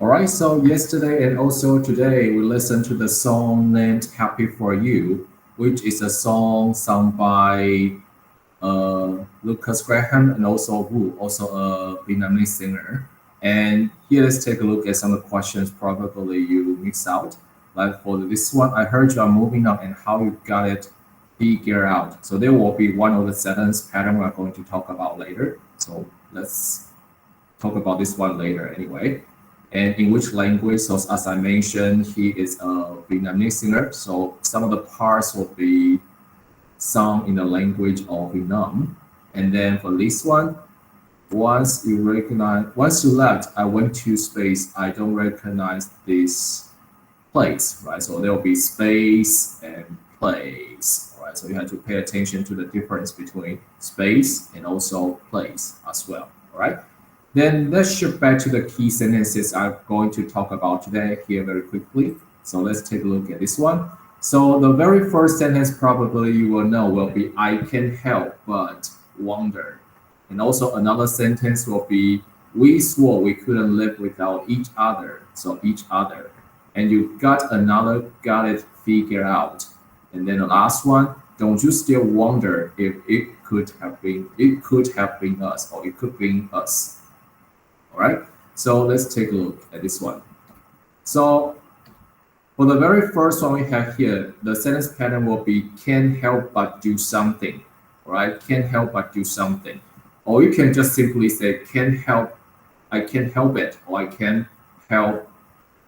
All right, so yesterday and also today we listened to the song named Happy For You, which is a song sung by Lucas Graham and also Wu, also a Vietnamese singer. And here let's take a look at some of the questions probably you missed out. Like for this one, I heard you are moving on and how you got it figured out. So there will be one of the sentence pattern we're going to talk about later. So let's talk about this one later anyway. And in which language? So as I mentioned, he is a Vietnamese singer. So some of the parts will be sung in the language of Vietnam. And then for this one, once you left, I went to space. I don't recognize this place, right? So there will be space and place, all right? So you have to pay attention to the difference between space and also place as well, all right? Then let's shift back to the key sentences I'm going to talk about today here very quickly. So let's take a look at this one. So the very first sentence probably you will know will be I can't help but wonder. And also another sentence will be we swore we couldn't live without each other. So each other. And you got it figured out. And then the last one, don't you still wonder if it could have been us or it could be us. All right, so let's take a look at this one. So for the very first one we have here, the sentence pattern will be can't help but do something. All right, can't help but do something. Or you can just simply say I can't help it, or I can't help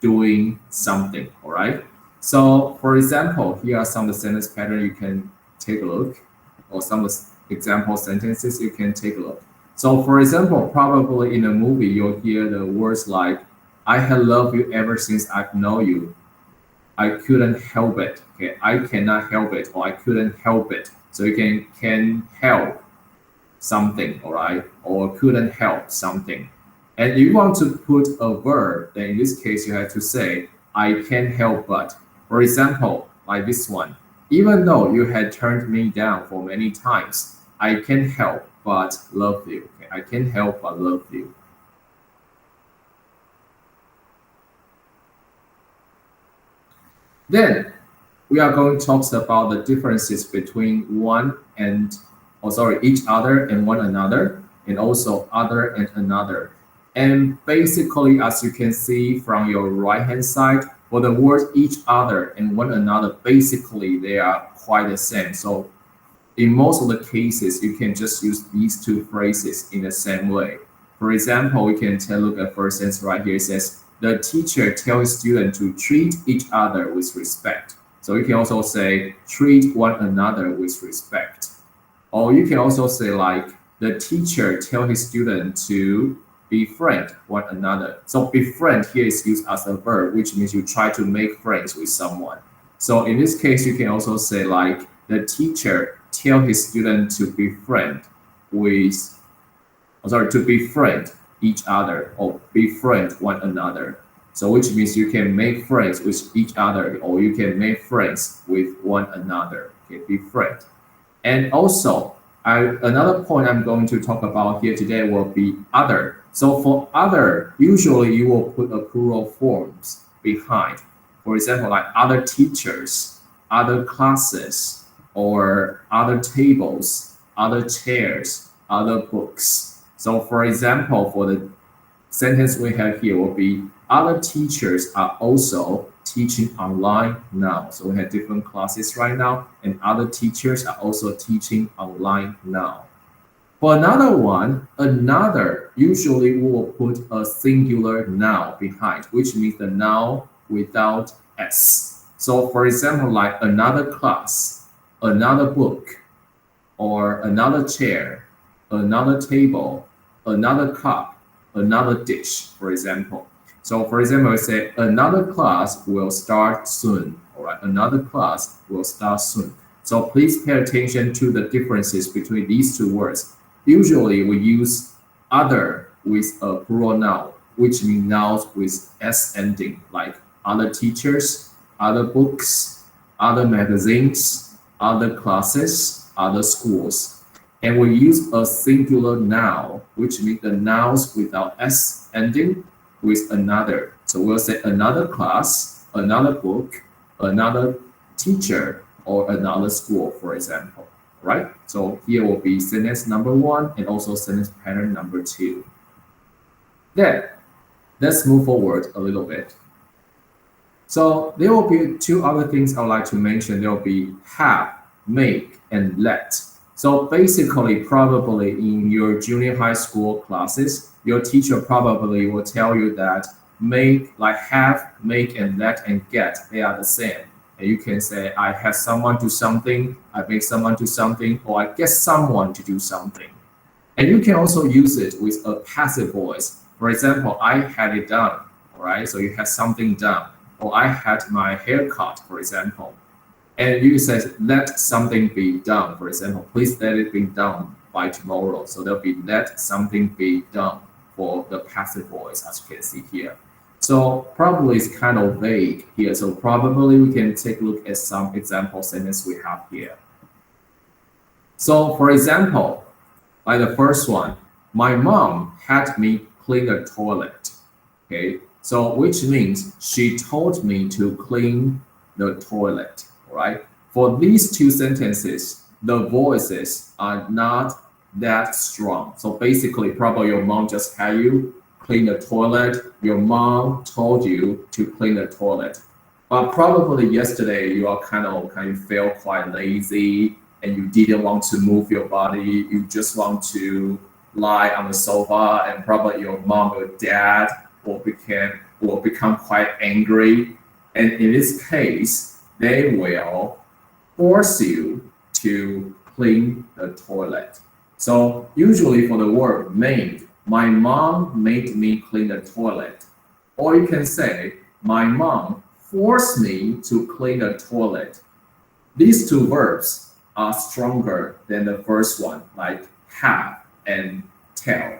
doing something. All right. So for example, here are some of the sentence pattern you can take a look, or some of the example sentences you can take a look. So for example, probably in a movie, you'll hear the words like, I have loved you ever since I've known you. I couldn't help it. Okay, I cannot help it, or I couldn't help it. So you can help something, all right, or couldn't help something. And if you want to put a verb, then in this case, you have to say, I can't help but. For example, like this one, even though you had turned me down for many times, I can't help but love you. Okay? I can't help but love you. Then we are going to talk about the differences between each other and one another, and also other and another. And basically, as you can see from your right hand side, for the words each other and one another, basically they are quite the same. So in most of the cases, you can just use these two phrases in the same way. For example, we can look at first sentence right here. It says, the teacher tells students to treat each other with respect. So you can also say, treat one another with respect. Or you can also say like, the teacher tells his student to befriend one another. So befriend here is used as a verb, which means you try to make friends with someone. So in this case, you can also say like, the teacher tell his student to befriend each other or befriend one another. So which means you can make friends with each other or you can make friends with one another. Okay, befriend. And also, another point I'm going to talk about here today will be other. So for other, usually you will put a plural forms behind. For example, like other teachers, other classes, or other tables, other chairs, other books. So for example, for the sentence we have here will be other teachers are also teaching online now. So we have different classes right now, and other teachers are also teaching online now. For another one, another, usually we will put a singular noun behind, which means the noun without s. So for example, like another class, another book, or another chair, another table, another cup, another dish, for example. So for example, we say another class will start soon. All right, another class will start soon. So please pay attention to the differences between these two words. Usually we use other with a plural noun, which means nouns with s ending, like other teachers, other books, other magazines, other classes, other schools. And we use a singular noun, which means the nouns without s ending with another. So we'll say another class, another book, another teacher, or another school, for example, right? So here will be sentence number 1 and also sentence pattern number 2. Then let's move forward a little bit. So there will be 2 other things I would like to mention. There will be have, make, and let. So basically, probably in your junior high school classes, your teacher probably will tell you that make, like have, make, and let, and get, they are the same. And you can say, I have someone do something, I make someone do something, or I get someone to do something. And you can also use it with a passive voice. For example, I had it done, all right? So you had something done. Or I had my hair cut, for example. And you say, let something be done. For example, please let it be done by tomorrow. So there'll be let something be done for the passive voice, as you can see here. So probably it's kind of vague here. So probably we can take a look at some example sentences we have here. So for example, like the first one, my mom had me clean the toilet. Okay, so which means she told me to clean the toilet, right? For these 2 sentences, the voices are not that strong. So basically, probably your mom just had you clean the toilet. Your mom told you to clean the toilet. But probably yesterday you are kind of felt quite lazy and you didn't want to move your body. You just want to lie on the sofa, and probably your mom or dad will become quite angry. And in this case, they will force you to clean the toilet. So usually for the word made, my mom made me clean the toilet. Or you can say, my mom forced me to clean the toilet. These 2 verbs are stronger than the first one, like have and tell.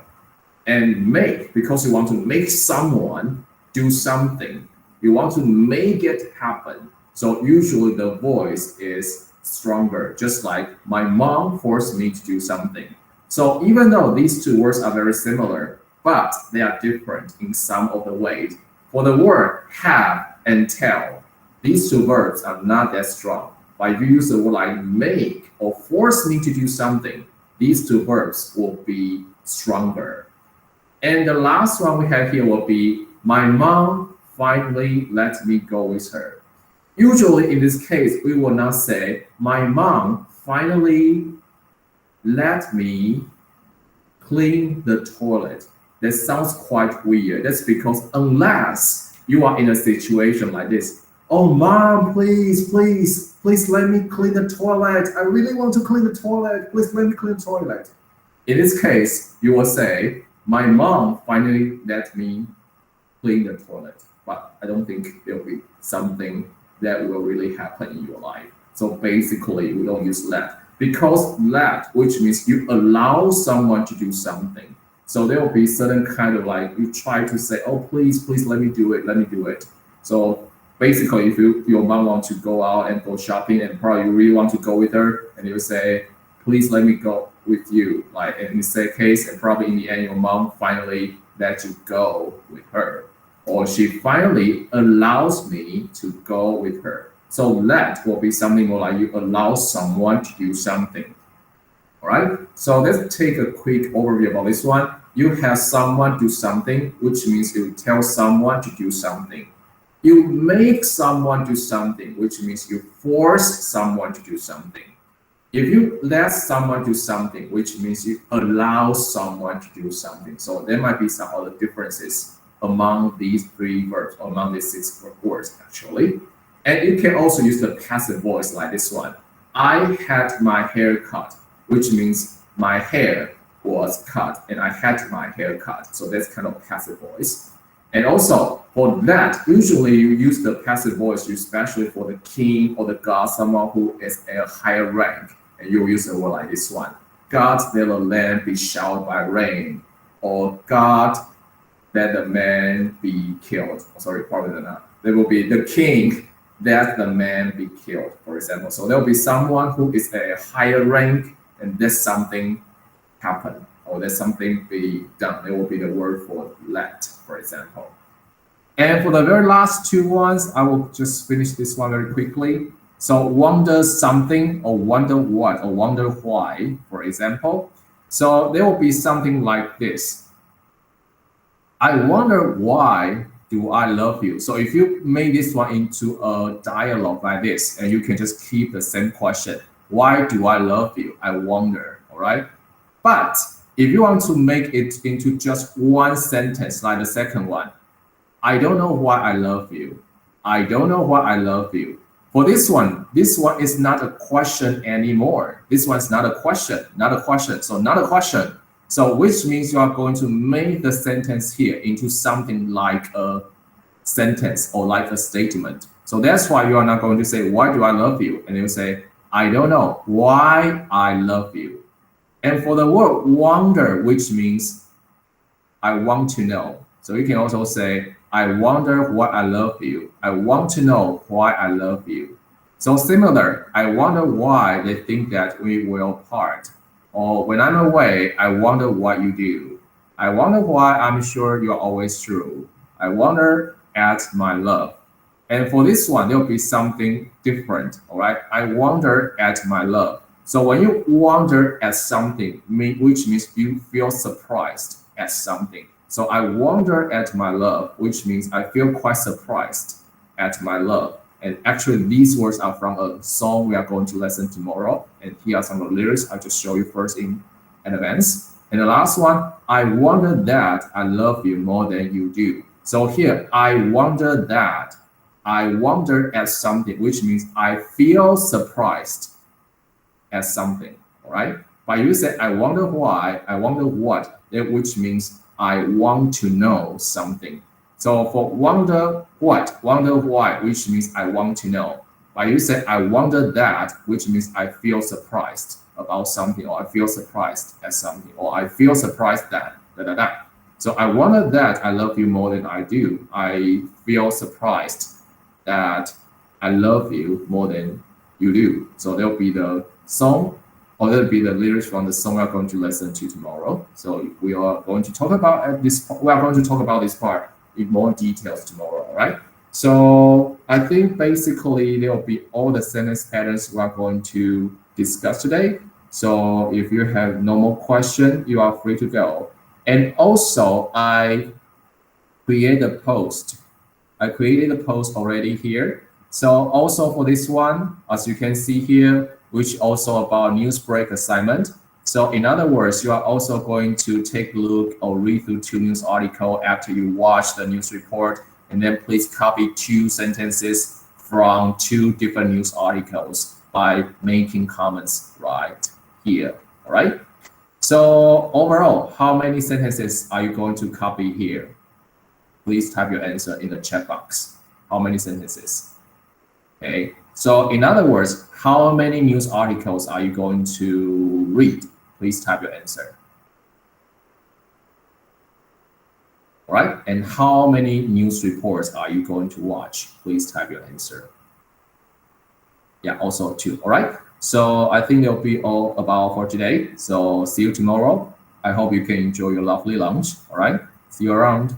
And make, because you want to make someone do something. You want to make it happen. So usually the voice is stronger, just like my mom forced me to do something. So even though these 2 words are very similar, but they are different in some of the ways. For the word have and tell, these 2 verbs are not that strong. But if you use the word like make or force me to do something, these 2 verbs will be stronger. And the last one we have here will be, my mom finally let me go with her. Usually in this case, we will not say, my mom finally let me clean the toilet. That sounds quite weird. That's because unless you are in a situation like this, oh mom, please let me clean the toilet. I really want to clean the toilet. Please let me clean the toilet. In this case, you will say, my mom finally let me clean the toilet. But I don't think there'll be something that will really happen in your life. So basically, we don't use let. Because let, which means you allow someone to do something. So there will be certain kind of like, you try to say, oh, please let me do it. So basically, if your mom wants to go out and go shopping and probably you really want to go with her, and you say, please let me go with you. Like in this case, and probably in the end, your mom finally let you go with her. Or she finally allows me to go with her. So let will be something more like you allow someone to do something. All right, so let's take a quick overview about this one. You have someone do something, which means you tell someone to do something. You make someone do something, which means you force someone to do something. If you let someone do something, which means you allow someone to do something. So there might be some other differences among these 3 verbs, among these 6 words actually. And you can also use the passive voice like this one. I had my hair cut, which means my hair was cut and I had my hair cut. So that's kind of passive voice. And also for that, usually you use the passive voice, especially for the king or the god, someone who is a higher rank. And you use a word like this one. God, let the land be showered by rain. Or God, let the man be killed. Oh, sorry, probably not. There will be the king, let the man be killed, for example. So there will be someone who is a higher rank and let something happen or let something be done. There will be the word for let, for example. And for the very last two ones, I will just finish this one very quickly. So wonder something or wonder what or wonder why, for example. So there will be something like this. I wonder why do I love you? So if you make this one into a dialogue like this, and you can just keep the same question, why do I love you? I wonder, all right? But if you want to make it into just one sentence, like the second one, I don't know why I love you. I don't know why I love you. For this one is not a question anymore. This one's not a question, not a question. So not a question. So which means you are going to make the sentence here into something like a sentence or like a statement. So that's why you are not going to say, why do I love you? And you say, I don't know why I love you. And for the word wonder, which means I want to know. So you can also say, I wonder why I love you. I want to know why I love you. So similar, I wonder why they think that we will part. Or when I'm away, I wonder what you do. I wonder why I'm sure you're always true. I wonder at my love. And for this one, there'll be something different, all right? I wonder at my love. So when you wonder at something, which means you feel surprised at something. So I wonder at my love, which means I feel quite surprised at my love. And actually, these words are from a song we are going to listen tomorrow. And here are some of the lyrics I'll just show you first in advance. And the last one, I wonder that I love you more than you do. So here, I wonder that. I wonder at something, which means I feel surprised at something. All right. But you say, I wonder why, I wonder what, which means I want to know something. So for wonder what, wonder why, which means I want to know. But you say, I wonder that, which means I feel surprised about something, or I feel surprised at something, or I feel surprised that, da, da, da. So I wonder that I love you more than I do. I feel surprised that I love you more than you do. So there'll be the song, or there'll be the lyrics from the song we are going to listen to tomorrow. So we are going to talk about this. We are going to talk about this part in more details tomorrow. All right. So I think basically there will be all the sentence patterns we are going to discuss today. So if you have no more question, you are free to go. And also, I created a post already here. So also for this one, as you can see here, which also about news break assignment. So in other words, you are also going to take a look or read through two news articles after you watch the news report, and then please copy two sentences from two different news articles by making comments right here. All right. So overall, how many sentences are you going to copy here? Please type your answer in the chat box. How many sentences? Okay. So in other words, how many news articles are you going to read? Please type your answer. All right. And how many news reports are you going to watch? Please type your answer. Yeah, also two. All right. So I think that'll be all about for today. So see you tomorrow. I hope you can enjoy your lovely lunch. All right. See you around.